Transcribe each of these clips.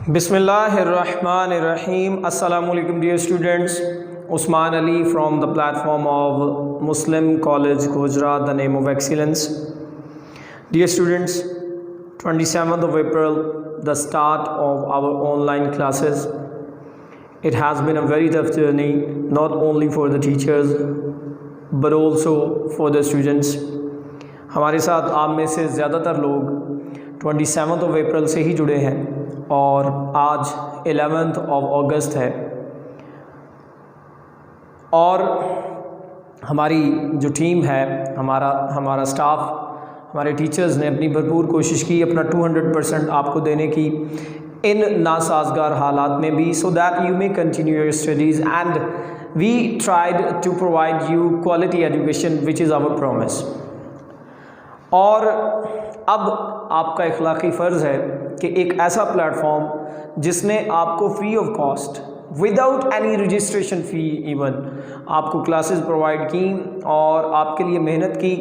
Bismillahirrahmanirrahim. Assalamu alaikum dear students. Usman Ali from the platform of Muslim College Gujarat, the name of excellence. Dear students, 27th of April, the start of our online classes. It has been a very tough journey, not only for the teachers but also for the students. हमारे साथ आप में से ज़्यादातर लोग 27th of April से ही जुड़े हैं और आज 11th of August है और हमारी जो टीम है, हमारा स्टाफ, हमारे टीचर्स ने अपनी भरपूर कोशिश की अपना 200% आपको देने की इन नासाजगार हालात में भी, so that you may continue your studies and we tried to provide you quality education which is our promise. और अब आपका इखलाकी फ़र्ज़ है कि एक ऐसा प्लेटफॉर्म जिसने आपको free of cost, without any registration fee even, आपको क्लासेस प्रोवाइड की और आपके लिए मेहनत की,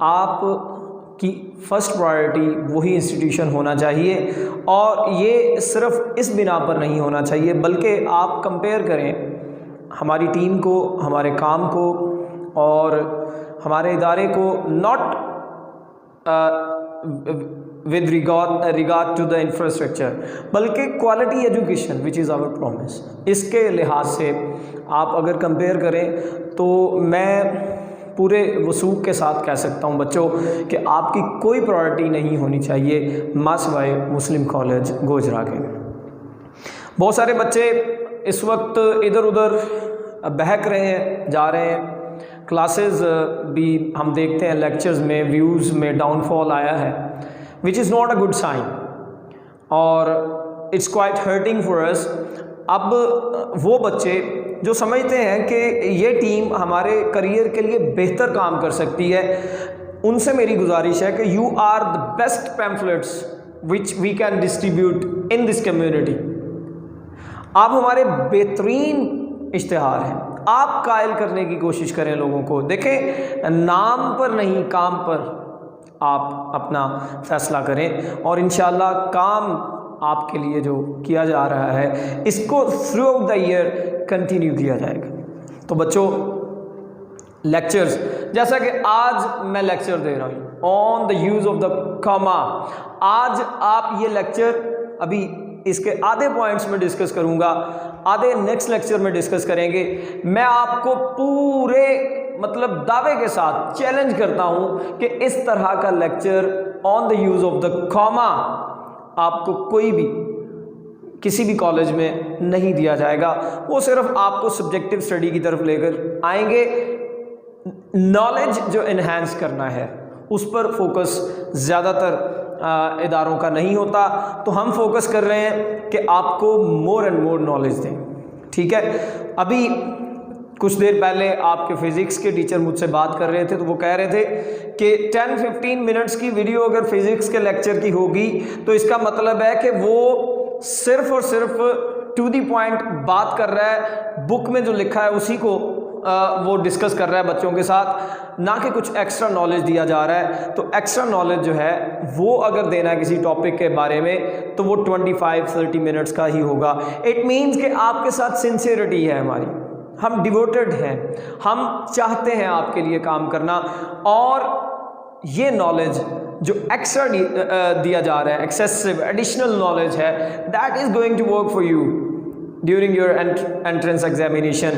आपकी फ़र्स्ट प्रायोरिटी वही इंस्टीट्यूशन होना चाहिए। और ये सिर्फ़ इस बिना पर नहीं होना चाहिए बल्कि आप कंपेयर करें हमारी टीम को, हमारे काम को और हमारे इदारे को, not with regard to the infrastructure, बल्कि quality education which is our promise. इसके लिहाज से आप अगर कंपेयर करें तो मैं पूरे वसूख के साथ कह सकता हूं बच्चों कि आपकी कोई प्रायोरिटी नहीं होनी चाहिए मासिवाय मुस्लिम कॉलेज गोजरा के। बहुत सारे बच्चे इस वक्त इधर उधर बहक रहे हैं, जा रहे हैं, क्लासेस भी हम देखते हैं, लेक्चर्स में व्यूज़ में डाउनफॉल आया है, which is not a good sign और it's quite hurting for us. अब वो बच्चे जो समझते हैं कि ये टीम हमारे करियर के लिए बेहतर काम कर सकती है, उनसे मेरी गुजारिश है कि you are the best pamphlets which we can distribute in this community. आप हमारे बेहतरीन इश्तिहार हैं, आप कायल करने की कोशिश करें लोगों को। देखें, नाम पर नहीं काम पर आप अपना फ़ैसला करें और इंशाअल्लाह काम आपके लिए जो किया जा रहा है इसको through out the year continue किया जाएगा। तो बच्चों, लेक्चर्स जैसा कि आज मैं लेक्चर दे रहा हूँ on the use of the comma, आज आप ये लेक्चर अभी इसके आधे पॉइंट्स में डिस्कस करूँगा, आधे नेक्स्ट लेक्चर में डिस्कस करेंगे। मैं आपको पूरे दावे के साथ चैलेंज करता हूं कि इस तरह का lecture on the use of the comma आपको कोई भी किसी भी कॉलेज में नहीं दिया जाएगा। वो सिर्फ आपको सब्जेक्टिव स्टडी की तरफ लेकर आएंगे। नॉलेज जो इन्हेंस करना है उस पर फोकस ज़्यादातर इदारों का नहीं होता, तो हम फोकस कर रहे हैं कि आपको मोर एंड मोर नॉलेज दें। ठीक है, अभी कुछ देर पहले आपके फिज़िक्स के टीचर मुझसे बात कर रहे थे तो वो कह रहे थे कि 10-15 मिनट्स की वीडियो अगर फिज़िक्स के लेक्चर की होगी तो इसका मतलब है कि वो सिर्फ़ और सिर्फ टू दी पॉइंट बात कर रहा है, बुक में जो लिखा है उसी को वो डिस्कस कर रहा है बच्चों के साथ, ना कि कुछ एक्स्ट्रा नॉलेज दिया जा रहा है। तो एक्स्ट्रा नॉलेज जो है वो अगर देना है किसी टॉपिक के बारे में तो वो 25-30 मिनट्स का ही होगा। इट मीन्स कि आपके साथ सिंसियरिटी है हमारी, हम डिवोटेड हैं, हम चाहते हैं आपके लिए काम करना। और ये नॉलेज जो एक्स्ट्रा दिया जा रहा है, एक्सेसिव एडिशनल नॉलेज है, that is going to work for you during your entrance examination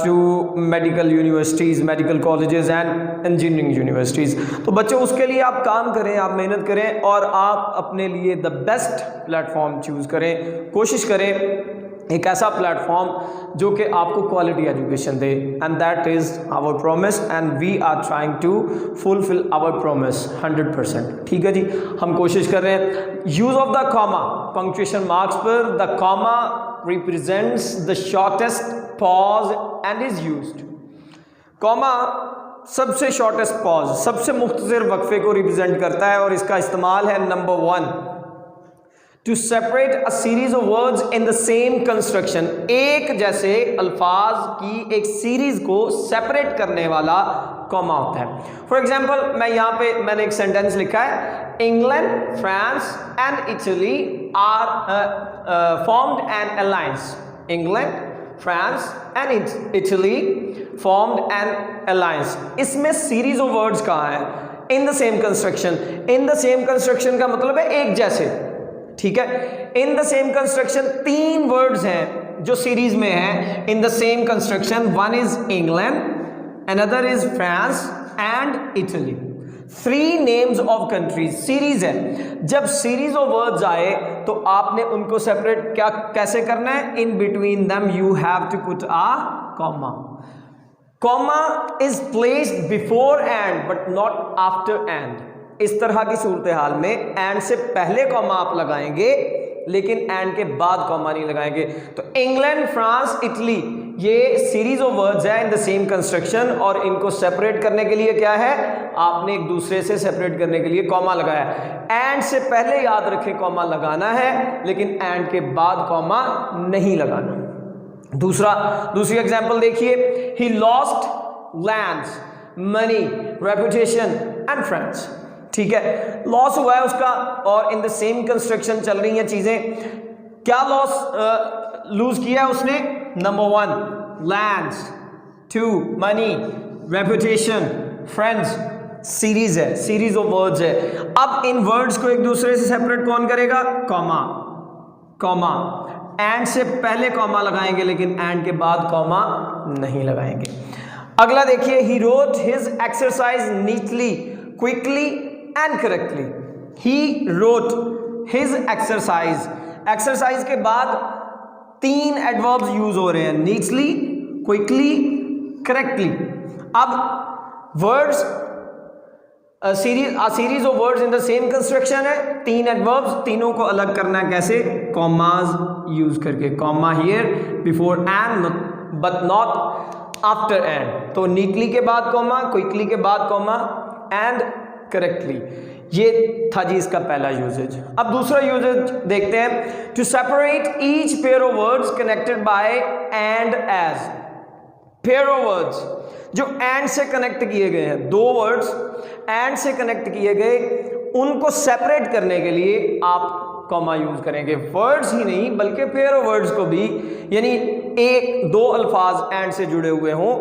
to medical universities, medical colleges and engineering universities. तो बच्चों, उसके लिए आप काम करें, आप मेहनत करें और आप अपने लिए द बेस्ट प्लेटफॉर्म चूज़ करें। कोशिश करें एक ऐसा प्लेटफॉर्म जो कि आपको क्वालिटी एजुकेशन दे, and that is our promise and we are trying to fulfil our promise 100%। ठीक है जी, हम कोशिश कर रहे हैं। Use of the comma, punctuation marks पर the comma represents the shortest pause and is used. Comma सबसे शॉर्टेस्ट पॉज, सबसे मुख्तसर वक्फे को रिप्रेजेंट करता है और इसका इस्तेमाल है number 1 to separate a series of words in the same construction. एक जैसे अल्फाज की एक सीरीज को सेपरेट करने वाला कॉमा होता है। फॉर एग्जाम्पल, मैं यहाँ पे मैंने एक सेंटेंस लिखा है, England, France and Italy are formed an alliance. England, France and Italy formed an alliance. इसमें series of words कहाँ है? In the same construction. In the same construction का मतलब है एक जैसे, ठीक है। In the same construction 3 words हैं जो सीरीज में हैं in the same construction. One is England, another is France and Italy. 3 names of countries. Series है, जब सीरीज ऑफ वर्ड्स आए तो आपने उनको सेपरेट कैसे करना है? In between them you have to put a comma. Comma is placed before and but not after and. इस तरह की सूरत हाल में एंड से पहले कॉमा आप लगाएंगे लेकिन एंड के बाद कॉमा नहीं लगाएंगे. तो इंग्लैंड, फ्रांस, इटली ये सीरीज ऑफ वर्ड्स है इन द सेम कंस्ट्रक्शन और इनको सेपरेट करने के लिए क्या है? आपने एक दूसरे से सेपरेट करने के लिए कॉमा लगाया. एंड से पहले याद रखें कॉमा लगाना है लेकिन एंड के बाद कॉमा नहीं लगाना. दूसरी एग्जांपल देखिए. He lost lands, money, reputation and friends. ठीक है, लॉस हुआ है उसका और इन द सेम कंस्ट्रक्शन चल रही हैं चीजें. क्या लॉस लूज किया है उसने? Number 1 lands, 2 money, reputation, friends. Series है, सीरीज ऑफ वर्ड्स है. अब इन वर्ड्स को एक दूसरे से सेपरेट कौन करेगा? कॉमा. कॉमा एंड से पहले कॉमा लगाएंगे लेकिन एंड के बाद कॉमा नहीं लगाएंगे. अगला देखिए. He wrote his exercise neatly, quickly and correctly. He wrote his exercise. Exercise के बाद 3 एडवर्ब्स यूज हो रहे हैं, नीटली, क्विकली, करेक्टली. अब words series of words in the same construction है, 3 एडवर्ब्स, तीनों को अलग करना है कैसे? कॉमाज यूज करके. Comma here before and but not after and. तो नीटली के बाद कॉमा, क्विकली के बाद कॉमा एंड करेक्टली. ये था जी इसका पहला यूजेज. अब दूसरा यूजेज देखते हैं. To separate each pair of words connected by and as. Pair of words जो एंड से कनेक्ट किए गए हैं, 2 वर्ड्स एंड से कनेक्ट किए गए, उनको सेपरेट करने के लिए आप कॉमा यूज करेंगे. वर्ड्स ही नहीं बल्कि पेयर ऑफ वर्ड्स को भी, यानी 1-2 अल्फाज एंड से जुड़े हुए हों,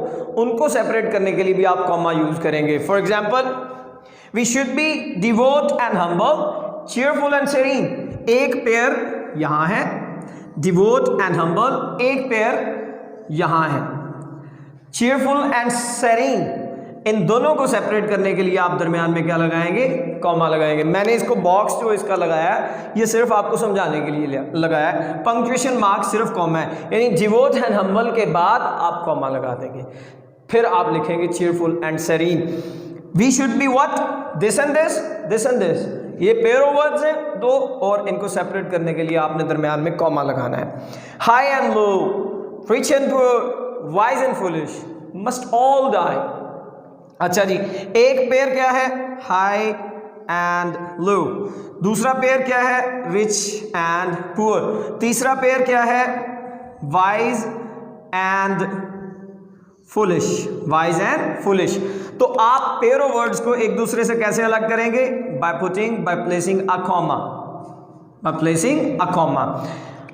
उनको सेपरेट करने के लिए भी आप कॉमा यूज करेंगे. For example, We should be devout and humble, cheerful and serene. एक पेयर यहां है, devout and humble. एक पेयर यहां है, cheerful and serene. इन दोनों को सेपरेट करने के लिए आप दरमियान में क्या लगाएंगे? कॉमा लगाएंगे. मैंने इसको बॉक्स जो इसका लगाया है ये सिर्फ आपको समझाने के लिए लगाया है. पंक्चुएशन मार्क सिर्फ कॉमा है, यानी डिवोट एंड हम्बल के बाद आप कॉमा लगा देंगे. फिर आप लिखेंगे cheerful and serene. We should be what? This and this, this and this. ये पेयर ऑफ वर्ड्स हैं 2 और इनको सेपरेट करने के लिए आपने दरमियान में कॉमा लगाना है. High and low, rich and poor, wise and foolish must all die. अच्छा जी, एक पेयर क्या है? High and low. दूसरा पेयर क्या है? Rich and poor. तीसरा पेयर क्या है? Wise and foolish. Wise and foolish. तो आप पेयर ऑफ वर्ड्स को एक दूसरे से कैसे अलग करेंगे? By placing a comma. By placing a comma.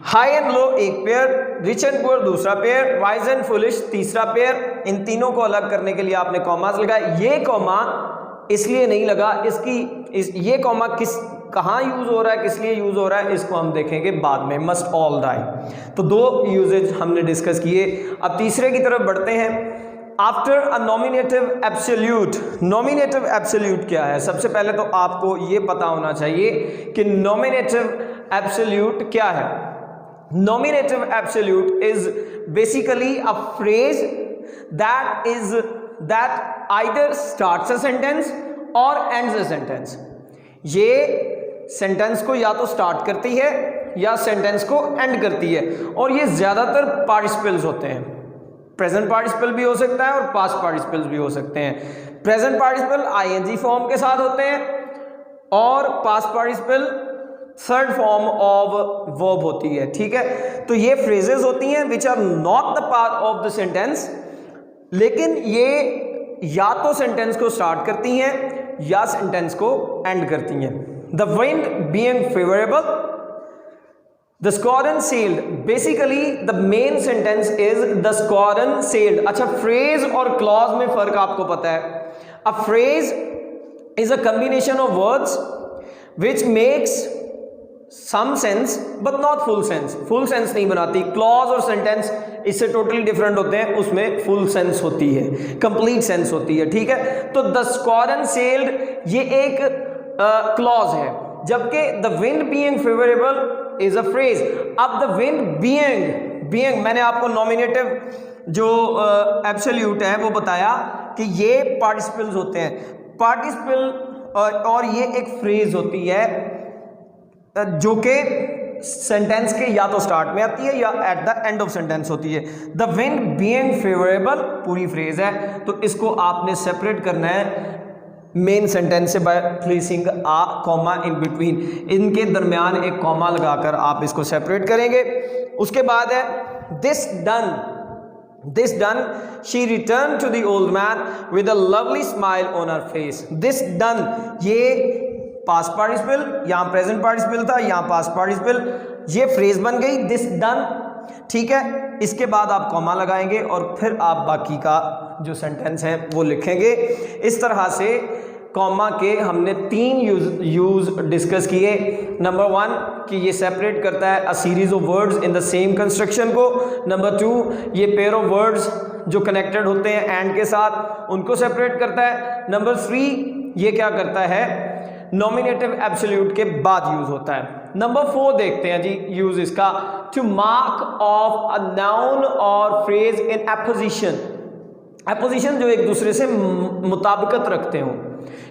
High and लो एक पेयर, रिच एंड पुअर दूसरा पेयर, वाइज एंड फुलिश तीसरा पेयर. इन तीनों को अलग करने के लिए आपने कॉमास लगाया. ये कॉमा इसलिए नहीं लगा, ये कॉमा कहाँ यूज हो रहा है, किस लिए यूज हो रहा है, इसको हम देखेंगे बाद में. Must all die. तो 2 यूजेज हमने डिस्कस किए. अब तीसरे की तरफ बढ़ते हैं. After a nominative absolute. Nominative absolute क्या है? सबसे पहले तो आपको ये पता होना चाहिए कि नॉमिनेटिव एब्सोल्यूट क्या है. Nominative absolute is basically a phrase that either starts a sentence or ends a sentence. ये सेंटेंस को या तो स्टार्ट करती है या सेंटेंस को एंड करती है और ये ज़्यादातर पार्टिसिपल्स होते हैं. प्रेजेंट पार्टिसिपल भी हो सकता है और पास्ट पार्टिसिपल्स भी हो सकते हैं. प्रेजेंट पार्टिसिपल आईएनजी फॉर्म के साथ होते हैं और past participle third form of verb होती है. ठीक है, तो ये फ्रेजेस होती हैं which are not the part of the sentence, लेकिन ये या तो सेंटेंस को स्टार्ट करती हैं या सेंटेंस को एंड करती हैं. The wind being favourable, the squadron sailed. Basically the main sentence is the squadron sailed. अच्छा, फ्रेज और क्लॉज में फर्क आपको पता है। A phrase is a combination of words which makes some sense but not full sense. Full sense नहीं बनाती। Clause और सेंटेंस इससे टोटली डिफरेंट होते हैं, उसमें फुल सेंस होती है, कंप्लीट सेंस होती है, ठीक है। तो द स्क्वाड्रन सेल्ड ये एक क्लॉज है, जबकि the wind being favourable is a phrase. अब द विंड बीइंग मैंने आपको नॉमिनेटिव जो एब्सोल्यूट है वो बताया कि ये पार्टिसिपल्स होते हैं। पार्टिसिपल और ये एक फ्रेज होती है जो कि सेंटेंस के या तो स्टार्ट में आती है या at the end of sentence होती है। द विंड बीइंग फेवरेबल पूरी फ्रेज है, तो इसको आपने सेपरेट करना है मेन सेंटेंस से by placing a comma in between. इनके दरमियान एक कॉमा लगाकर आप इसको सेपरेट करेंगे। उसके बाद है this done she return to the old man with a lovely smile on her face. This done ये पास्ट पार्टिसिपल, यहाँ प्रेजेंट पार्टिसिपल था, यहाँ पास्ट पार्टिसिपल, ये फ्रेज बन गई दिस डन, ठीक है। इसके बाद आप कॉमा लगाएंगे और फिर आप बाकी का जो सेंटेंस है वो लिखेंगे। इस तरह से कॉमा के हमने 3 यूज डिस्कस किए। नंबर 1 कि ये सेपरेट करता है अ series of words in the same construction को। नंबर 2 ये पेयर ऑफ वर्ड्स जो कनेक्टेड होते हैं एंड के साथ उनको सेपरेट करता है। नंबर 3 ये क्या करता है, नॉमिनेटिव एब्सोल्यूट के बाद यूज होता है। नंबर 4 देखते हैं जी यूज इसका, to mark of a noun or phrase in apposition. Apposition जो एक दूसरे से मुताबिकत रखते हो,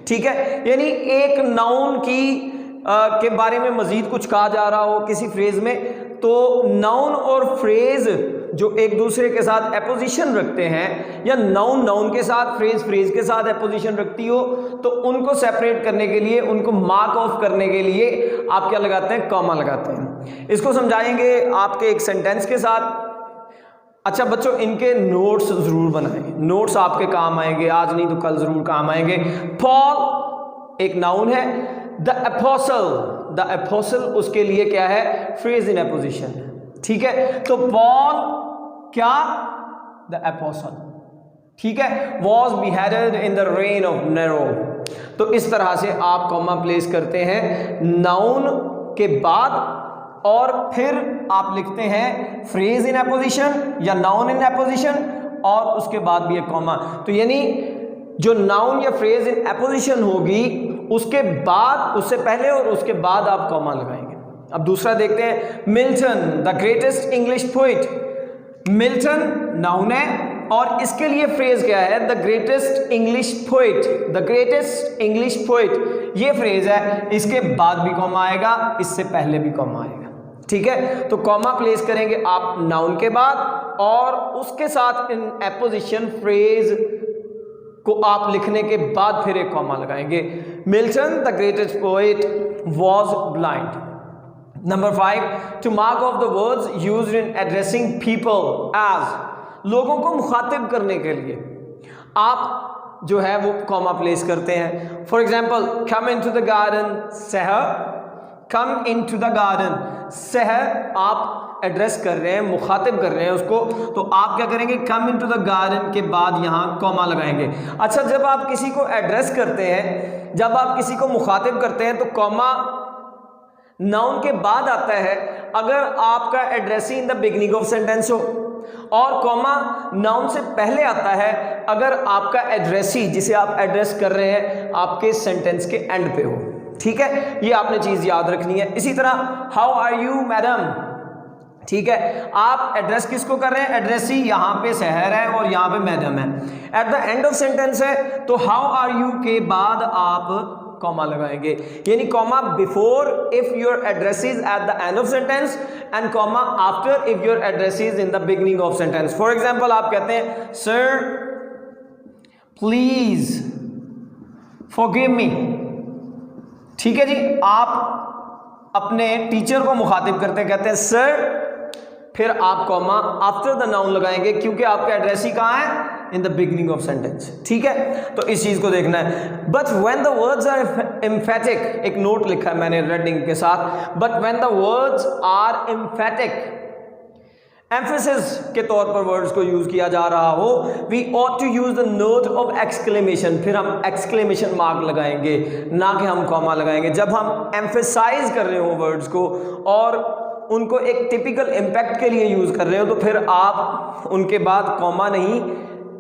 ठीक है, यानी एक नाउन की के बारे में मजीद कुछ कहा जा रहा हो किसी फ्रेज में, तो नाउन और फ्रेज जो एक दूसरे के साथ एपोजिशन रखते हैं, या नाउन के साथ फ्रेज के साथ एपोजिशन रखती हो, तो उनको सेपरेट करने के लिए, उनको मार्क ऑफ करने के लिए आप क्या लगाते हैं, कॉमा लगाते हैं। इसको समझाएंगे आपके एक सेंटेंस के साथ। अच्छा बच्चों, इनके नोट्स जरूर बनाएं, नोट्स आपके काम आएंगे, आज नहीं तो कल जरूर काम आएंगे। पॉल एक नाउन है, द एपोस्टल उसके लिए क्या है, फ्रेज इन एपोजिशन, ठीक है। तो पॉल क्या, द एपोस्टल, ठीक है, was beheaded in the rain of narrow. तो इस तरह से आप कॉमा प्लेस करते हैं नाउन के बाद और फिर आप लिखते हैं फ्रेज इन एपोजिशन या नाउन इन एपोजिशन और उसके बाद भी एक कॉमा। तो यानी जो नाउन या फ्रेज इन एपोजिशन होगी उसके बाद, उससे पहले और उसके बाद आप कॉमा लगाएंगे। अब दूसरा देखते हैं, Milton the greatest English poet. Milton noun है और इसके लिए फ्रेज क्या है, the greatest English poet. The greatest English poet ये फ्रेज है, इसके बाद भी कॉमा आएगा, इससे पहले भी कॉमा आएगा, ठीक है। तो कॉमा प्लेस करेंगे आप नाउन के बाद और उसके साथ इन एपोजिशन फ्रेज को आप लिखने के बाद फिर एक कॉमा लगाएंगे। Milton the greatest poet was blind. Number 5, to mark of the words used in addressing people as. लोगों को मुखातिब करने के लिए आप जो है वो कॉमा प्लेस करते हैं। For example, come in to the garden सहर, come in to the garden सहर आप एड्रेस कर रहे हैं, मुखातिब कर रहे हैं उसको, तो आप क्या करेंगे, कम इन टू द गार्डन के बाद यहाँ कॉमा लगाएंगे। अच्छा, जब आप किसी को एड्रेस करते हैं, जब आप किसी को मुखातिब करते हैं तो कॉमा नाउन के बाद आता है अगर आपका addressee in the beginning of sentence हो, और कॉमा नाउन से पहले आता है अगर आपका एड्रेसी जिसे आप एड्रेस कर रहे हैं आपके सेंटेंस के एंड पे हो, ठीक है। ये आपने चीज याद रखनी है। इसी तरह हाउ आर यू मैडम, ठीक है, आप एड्रेस किसको कर रहे हैं, एड्रेसी यहाँ पे शहर है और यहाँ पे मैडम है, eight the end of sentence है, तो हाउ आर यू के बाद आप कॉमा लगाएंगे, यानी comma before if your address is eight the end of sentence and comma after if your address is in the beginning of sentence. For example आप कहते हैं, सर प्लीज फॉरगिव मी, ठीक है जी, आप अपने टीचर को मुखातिब करते हैं, कहते हैं सर, फिर आप कॉमा आफ्टर द नाउन लगाएंगे क्योंकि आपका एड्रेस ही कहाँ है, in the beginning of sentence, ठीक है, तो इस चीज को देखना है। But when the words are emphatic, एक नोट लिखा है मैंने रेड इंक के साथ, but when the words are emphatic, emphasis के तौर पर वर्ड्स को यूज किया जा रहा हो, we ought to use the note of exclamation, फिर हम एक्सक्लेमेशन मार्क लगाएंगे, ना कि हम कॉमा लगाएंगे। जब हम एम्फेसाइज कर रहे हो वर्ड्स को और उनको एक टिपिकल इम्पैक्ट के लिए यूज कर रहे हो, तो फिर आप उनके बाद कॉमा नहीं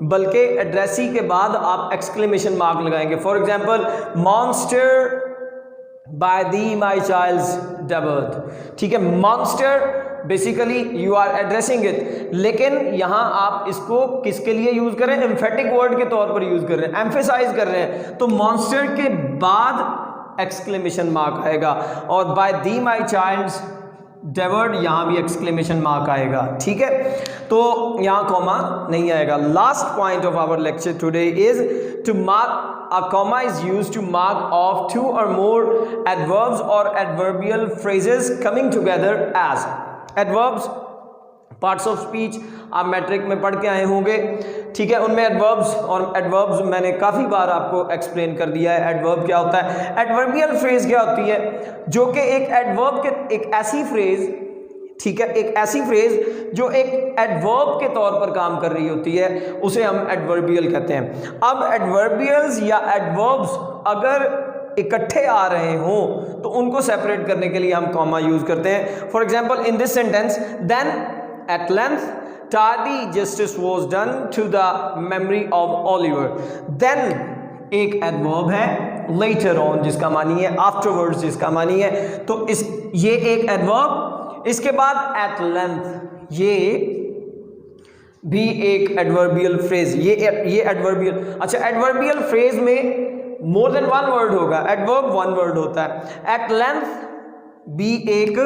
बल्कि एड्रेसी के बाद आप एक्सक्लेमेशन मार्क लगाएंगे। For example, monster by thee my child's devoured, ठीक है, monster basically you are addressing it, लेकिन यहां आप इसको किसके लिए यूज कर रहे हैं, एम्फेटिक वर्ड के तौर पर यूज कर रहे हैं, एम्फेसाइज कर रहे हैं, तो मॉन्स्टर के बाद एक्सक्लेमेशन मार्क आएगा, और बाय दी माई चाइल्ड्स डेवर्ड यहां भी एक्सक्लेमेशन मार्क आएगा, ठीक है, तो यहां कॉमा नहीं आएगा। Last point of our lecture today is to mark, a comma is used to mark off two or more adverbs or adverbial phrases coming together as adverbs, parts of speech आप matric में पढ़ के आए होंगे, ठीक है, उनमें adverbs, और एडवर्ब्स मैंने काफ़ी बार आपको एक्सप्लेन कर दिया है। एडवर्ब क्या होता है, एडवर्बियल फ्रेज क्या होती है, जो कि एक एडवर्ब के एक ऐसी फ्रेज, ठीक है, एक ऐसी फ्रेज जो एक एडवर्ब के तौर पर काम कर रही होती है, उसे हम एडवर्बियल कहते हैं। अब एडवर्बियल्स या एडवर्ब्स अगर इकट्ठे आ रहे हों तो उनको सेपरेट करने के लिए हम कॉमा यूज करते हैं। For example, in this sentence, then at length tardy justice was done to the memory of Oliver, then एक एडवर्ब है, later on जिसका मानी है, afterwards जिसका मानी है, तो ये एक एडवर्ब, इसके बाद at length ये भी एक एडवर्बियल फ्रेज, ये एडवर्बियल, अच्छा एडवर्बियल फ्रेज में मोर देन वन वर्ड होगा, एडवर्ब वन वर्ड होता है। एट लेंथ भी एक,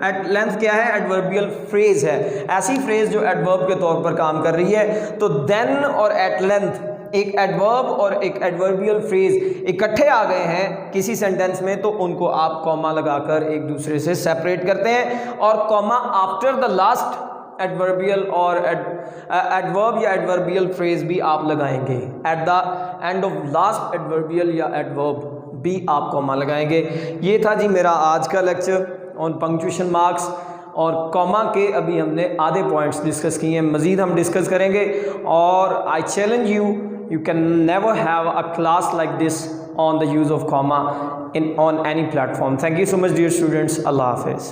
एट लेंथ क्या है, एडवर्बियल फ्रेज है, ऐसी फ्रेज जो एडवर्ब के तौर पर काम कर रही है। तो देन और एट लेंथ एक एडवर्ब और एक एडवर्बियल फ्रेज इकट्ठे आ गए हैं किसी सेंटेंस में, तो उनको आप कॉमा लगाकर एक दूसरे से सेपरेट करते हैं, और comma after the last adverbial और एडवर्ब या एडवर्बियल फ्रेज भी आप लगाएंगे। Eight the end of last adverbial या एडवर्ब भी आप कॉमा लगाएंगे। ये था जी मेरा आज का लेक्चर ऑन पंक्चुएशन मार्क्स, और कॉमा के अभी हमने आधे पॉइंट्स डिस्कस किए हैं, मज़ीद हम डिस्कस करेंगे। और I challenge you can never have a class like this on the use of comma on any platform. Thank you so much dear students. Allah Hafiz.